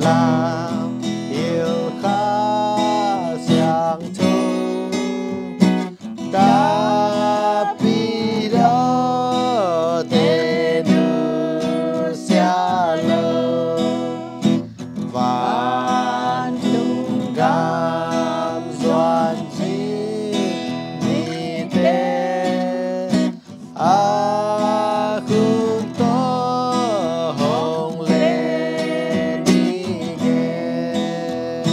làm yêu khá sang thu tapi đó tên xa lơ và chúng cam doan chi đi tê khung to hồng lên đi nghe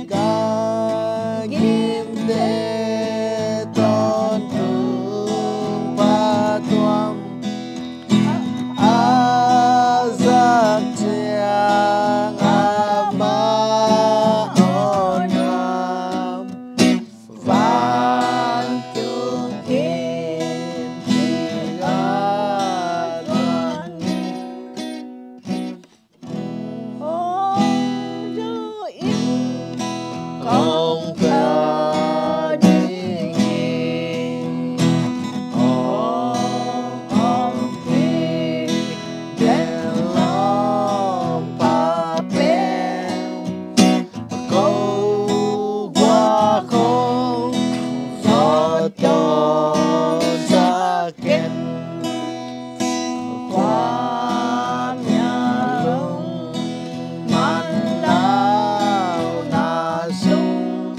ca kim tê tôn thương và toam giác chiang ma ôn nam vạn tương yên thì an không có đi ông đi đèn lòng bà bên câu qua không gió cho ra kén qua nhà lông man lao na sung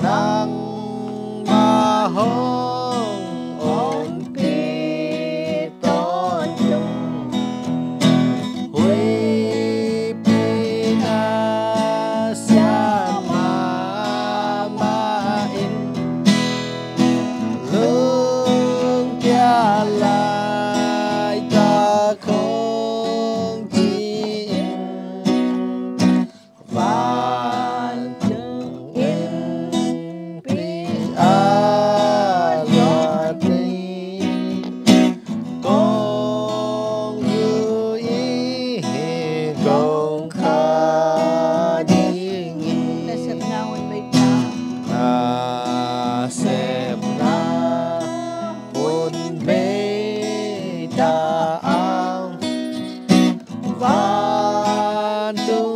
nang ma hong ôm pi tôn chung huy pi na xa ma in lương kia lại ta không chỉ vạn tương yên pi loạt đi con như ý không khá đi Nasab naon may ta. xem na buồn bê ta vạn tương